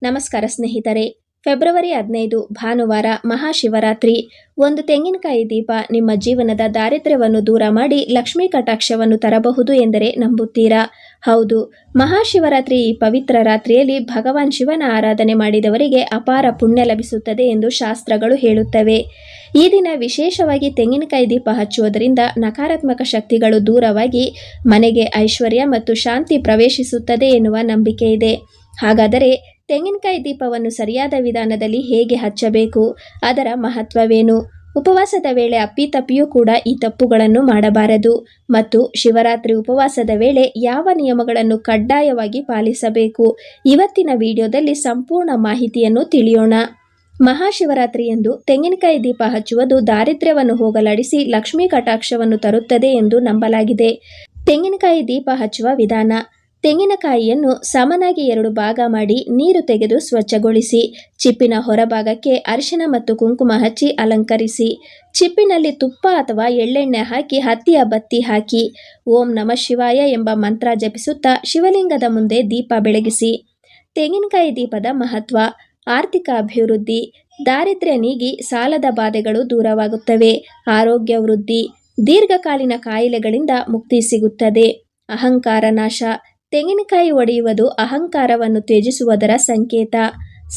ನಮಸ್ಕಾರ ಸ್ನೇಹಿತರೆ. ಫೆಬ್ರವರಿ 15 ಭಾನುವಾರ ಮಹಾಶಿವರಾತ್ರಿ. ಒಂದು ತೆಂಗಿನಕಾಯಿ ದೀಪ ನಿಮ್ಮ ಜೀವನದ ದಾರಿದ್ರ್ಯವನ್ನು ದೂರ ಮಾಡಿ ಲಕ್ಷ್ಮೀ ಕಟಾಕ್ಷವನ್ನು ತರಬಹುದು ಎಂದರೆ ನಂಬುತ್ತೀರಾ? ಹೌದು, ಮಹಾಶಿವರಾತ್ರಿ ಈ ಪವಿತ್ರ ರಾತ್ರಿಯಲ್ಲಿ ಭಗವಾನ್ ಶಿವನ ಆರಾಧನೆ ಮಾಡಿದವರಿಗೆ ಅಪಾರ ಪುಣ್ಯ ಲಭಿಸುತ್ತದೆ ಎಂದು ಶಾಸ್ತ್ರಗಳು ಹೇಳುತ್ತವೆ. ಈ ದಿನ ವಿಶೇಷವಾಗಿ ತೆಂಗಿನಕಾಯಿ ದೀಪ ಹಚ್ಚುವುದರಿಂದ ನಕಾರಾತ್ಮಕ ಶಕ್ತಿಗಳು ದೂರವಾಗಿ ಮನೆಗೆ ಐಶ್ವರ್ಯ ಮತ್ತು ಶಾಂತಿ ಪ್ರವೇಶಿಸುತ್ತದೆ ಎನ್ನುವ ನಂಬಿಕೆ ಇದೆ. ಹಾಗಾದರೆ ತೆಂಗಿನಕಾಯಿ ದೀಪವನ್ನು ಸರಿಯಾದ ವಿಧಾನದಲ್ಲಿ ಹೇಗೆ ಹಚ್ಚಬೇಕು? ಅದರ ಮಹತ್ವವೇನು? ಉಪವಾಸದ ವೇಳೆ ಅಪ್ಪಿತಪ್ಪಿಯೂ ಕೂಡ ಈ ತಪ್ಪುಗಳನ್ನು ಮಾಡಬಾರದು. ಮತ್ತು ಶಿವರಾತ್ರಿ ಉಪವಾಸದ ವೇಳೆ ಯಾವ ನಿಯಮಗಳನ್ನು ಕಡ್ಡಾಯವಾಗಿ ಪಾಲಿಸಬೇಕು? ಇವತ್ತಿನ ವಿಡಿಯೋದಲ್ಲಿ ಸಂಪೂರ್ಣ ಮಾಹಿತಿಯನ್ನು ತಿಳಿಯೋಣ. ಮಹಾಶಿವರಾತ್ರಿಯಂದು ತೆಂಗಿನಕಾಯಿ ದೀಪ ಹಚ್ಚುವುದು ದಾರಿದ್ರ್ಯವನ್ನು ಹೋಗಲಾಡಿಸಿ ಲಕ್ಷ್ಮೀ ಕಟಾಕ್ಷವನ್ನು ತರುತ್ತದೆ ಎಂದು ನಂಬಲಾಗಿದೆ. ತೆಂಗಿನಕಾಯಿ ದೀಪ ಹಚ್ಚುವ ವಿಧಾನ: ತೆಂಗಿನಕಾಯಿಯನ್ನು ಸಮನಾಗಿ 2 ಭಾಗ ಮಾಡಿ ನೀರು ತೆಗೆದು ಸ್ವಚ್ಛಗೊಳಿಸಿ, ಚಿಪ್ಪಿನ ಹೊರಭಾಗಕ್ಕೆ ಅರಿಶಿನ ಮತ್ತು ಕುಂಕುಮ ಹಚ್ಚಿ ಅಲಂಕರಿಸಿ, ಚಿಪ್ಪಿನಲ್ಲಿ ತುಪ್ಪ ಅಥವಾ ಎಳ್ಳೆಣ್ಣೆ ಹಾಕಿ ಹತ್ತಿಯ ಬತ್ತಿ ಹಾಕಿ ಓಂ ನಮಃ ಶಿವಾಯ ಎಂಬ ಮಂತ್ರ ಜಪಿಸುತ್ತಾ ಶಿವಲಿಂಗದ ಮುಂದೆ ದೀಪ ಬೆಳಗಿಸಿ. ತೆಂಗಿನಕಾಯಿ ದೀಪದ ಮಹತ್ವ: ಆರ್ಥಿಕ ಅಭಿವೃದ್ಧಿ, ದಾರಿದ್ರ್ಯ ನೀಗಿ ಸಾಲದ ಬಾಧೆಗಳು ದೂರವಾಗುತ್ತವೆ, ಆರೋಗ್ಯ ವೃದ್ಧಿ, ದೀರ್ಘಕಾಲೀನ ಕಾಯಿಲೆಗಳಿಂದ ಮುಕ್ತಿ ಸಿಗುತ್ತದೆ, ಅಹಂಕಾರ ನಾಶ, ತೆಂಗಿನಕಾಯಿ ಒಡೆಯುವುದು ಅಹಂಕಾರವನ್ನು ತ್ಯಜಿಸುವುದರ ಸಂಕೇತ,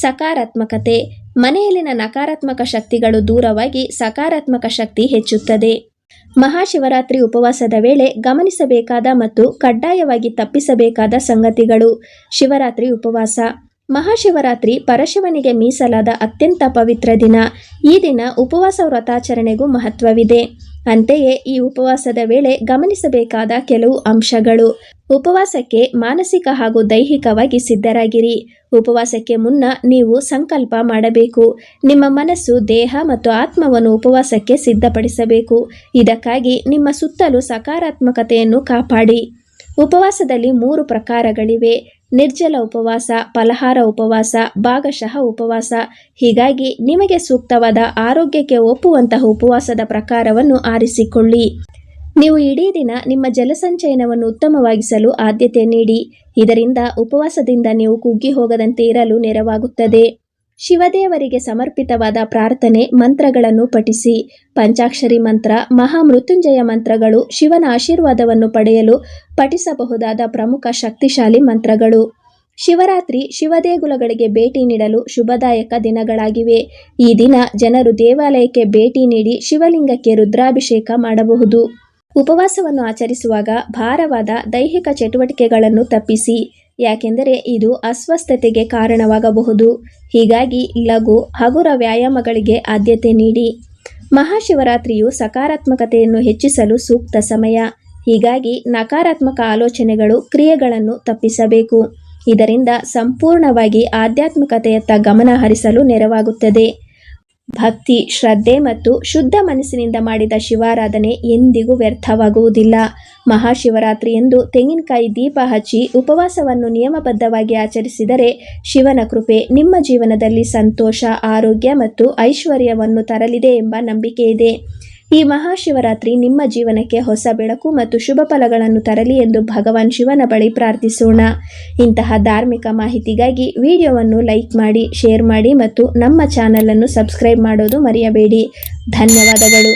ಸಕಾರಾತ್ಮಕತೆ, ಮನೆಯಲ್ಲಿನ ನಕಾರಾತ್ಮಕ ಶಕ್ತಿಗಳು ದೂರವಾಗಿ ಸಕಾರಾತ್ಮಕ ಶಕ್ತಿ ಹೆಚ್ಚುತ್ತದೆ. ಮಹಾಶಿವರಾತ್ರಿ ಉಪವಾಸದ ವೇಳೆ ಗಮನಿಸಬೇಕಾದ ಮತ್ತು ಕಡ್ಡಾಯವಾಗಿ ತಪ್ಪಿಸಬೇಕಾದ ಸಂಗತಿಗಳು. ಶಿವರಾತ್ರಿ ಉಪವಾಸ: ಮಹಾಶಿವರಾತ್ರಿ ಪರಶಿವನಿಗೆ ಮೀಸಲಾದ ಅತ್ಯಂತ ಪವಿತ್ರ ದಿನ. ಈ ದಿನ ಉಪವಾಸ ವ್ರತಾಚರಣೆಗೂ ಮಹತ್ವವಿದೆ. ಅಂತೆಯೇ ಈ ಉಪವಾಸದ ವೇಳೆ ಗಮನಿಸಬೇಕಾದ ಕೆಲವು ಅಂಶಗಳು. ಉಪವಾಸಕ್ಕೆ ಮಾನಸಿಕ ಹಾಗೂ ದೈಹಿಕವಾಗಿ ಸಿದ್ಧರಾಗಿರಿ. ಉಪವಾಸಕ್ಕೆ ಮುನ್ನ ನೀವು ಸಂಕಲ್ಪ ಮಾಡಬೇಕು. ನಿಮ್ಮ ಮನಸ್ಸು, ದೇಹ ಮತ್ತು ಆತ್ಮವನ್ನು ಉಪವಾಸಕ್ಕೆ ಸಿದ್ಧಪಡಿಸಬೇಕು. ಇದಕ್ಕಾಗಿ ನಿಮ್ಮ ಸುತ್ತಲೂ ಸಕಾರಾತ್ಮಕತೆಯನ್ನು ಕಾಪಾಡಿ. ಉಪವಾಸದಲ್ಲಿ 3 ಪ್ರಕಾರಗಳಿವೆ: ನಿರ್ಜಲ ಉಪವಾಸ, ಫಲಹಾರ ಉಪವಾಸ, ಭಾಗಶಃ ಉಪವಾಸ. ಹೀಗಾಗಿ ನಿಮಗೆ ಸೂಕ್ತವಾದ ಆರೋಗ್ಯಕ್ಕೆ ಒಪ್ಪುವಂತಹ ಉಪವಾಸದ ಪ್ರಕಾರವನ್ನು ಆರಿಸಿಕೊಳ್ಳಿ. ನೀವು ಇಡೀ ದಿನ ನಿಮ್ಮ ಜಲಸಂಚಯನವನ್ನು ಉತ್ತಮವಾಗಿಸಲು ಆದ್ಯತೆ ನೀಡಿ. ಇದರಿಂದ ಉಪವಾಸದಿಂದ ನೀವು ಕುಗ್ಗಿ ಹೋಗದಂತೆ ಇರಲು ನೆರವಾಗುತ್ತದೆ. ಶಿವದೇವರಿಗೆ ಸಮರ್ಪಿತವಾದ ಪ್ರಾರ್ಥನೆ ಮಂತ್ರಗಳನ್ನು ಪಠಿಸಿ. ಪಂಚಾಕ್ಷರಿ ಮಂತ್ರ, ಮಹಾಮೃತ್ಯುಂಜಯ ಮಂತ್ರಗಳು ಶಿವನ ಆಶೀರ್ವಾದವನ್ನು ಪಡೆಯಲು ಪಠಿಸಬಹುದಾದ ಪ್ರಮುಖ ಶಕ್ತಿಶಾಲಿ ಮಂತ್ರಗಳು. ಶಿವರಾತ್ರಿ ಶಿವದೇಗುಲಗಳಿಗೆ ಭೇಟಿ ನೀಡಲು ಶುಭದಾಯಕ ದಿನಗಳಾಗಿವೆ. ಈ ದಿನ ಜನರು ದೇವಾಲಯಕ್ಕೆ ಭೇಟಿ ನೀಡಿ ಶಿವಲಿಂಗಕ್ಕೆ ರುದ್ರಾಭಿಷೇಕ ಮಾಡಬಹುದು. ಉಪವಾಸವನ್ನು ಆಚರಿಸುವಾಗ ಭಾರವಾದ ದೈಹಿಕ ಚಟುವಟಿಕೆಗಳನ್ನು ತಪ್ಪಿಸಿ, ಯಾಕೆಂದರೆ ಇದು ಅಸ್ವಸ್ಥತೆಗೆ ಕಾರಣವಾಗಬಹುದು. ಹೀಗಾಗಿ ಲಘು ಹಗುರ ವ್ಯಾಯಾಮಗಳಿಗೆ ಆದ್ಯತೆ ನೀಡಿ. ಮಹಾಶಿವರಾತ್ರಿಯು ಸಕಾರಾತ್ಮಕತೆಯನ್ನು ಹೆಚ್ಚಿಸಲು ಸೂಕ್ತ ಸಮಯ. ಹೀಗಾಗಿ ನಕಾರಾತ್ಮಕ ಆಲೋಚನೆಗಳು, ಕ್ರಿಯೆಗಳನ್ನು ತಪ್ಪಿಸಬೇಕು. ಇದರಿಂದ ಸಂಪೂರ್ಣವಾಗಿ ಆಧ್ಯಾತ್ಮಿಕತೆಯತ್ತ ಗಮನ ಹರಿಸಲು ನೆರವಾಗುತ್ತದೆ. ಭಕ್ತಿ, ಶ್ರದ್ಧೆ ಮತ್ತು ಶುದ್ಧ ಮನಸ್ಸಿನಿಂದ ಮಾಡಿದ ಶಿವಾರಾಧನೆ ಎಂದಿಗೂ ವ್ಯರ್ಥವಾಗುವುದಿಲ್ಲ. ಮಹಾಶಿವರಾತ್ರಿಯಂದು ತೆಂಗಿನಕಾಯಿ ದೀಪ ಹಚ್ಚಿ ಉಪವಾಸವನ್ನು ನಿಯಮಬದ್ಧವಾಗಿ ಆಚರಿಸಿದರೆ ಶಿವನ ಕೃಪೆ ನಿಮ್ಮ ಜೀವನದಲ್ಲಿ ಸಂತೋಷ, ಆರೋಗ್ಯ ಮತ್ತು ಐಶ್ವರ್ಯವನ್ನು ತರಲಿದೆ ಎಂಬ ನಂಬಿಕೆ ಇದೆ. ಈ ಮಹಾಶಿವರಾತ್ರಿ ನಿಮ್ಮ ಜೀವನಕ್ಕೆ ಹೊಸ ಬೆಳಕು ಮತ್ತು ಶುಭ ಫಲಗಳನ್ನು ತರಲಿ ಎಂದು ಭಗವಾನ್ ಶಿವನ ಬಳಿ ಪ್ರಾರ್ಥಿಸೋಣ. ಇಂತಹ ಧಾರ್ಮಿಕ ಮಾಹಿತಿಗಾಗಿ ವಿಡಿಯೋವನ್ನು ಲೈಕ್ ಮಾಡಿ, ಶೇರ್ ಮಾಡಿ ಮತ್ತು ನಮ್ಮ ಚಾನಲನ್ನು ಸಬ್ಸ್ಕ್ರೈಬ್ ಮಾಡೋದು ಮರೆಯಬೇಡಿ. ಧನ್ಯವಾದಗಳು.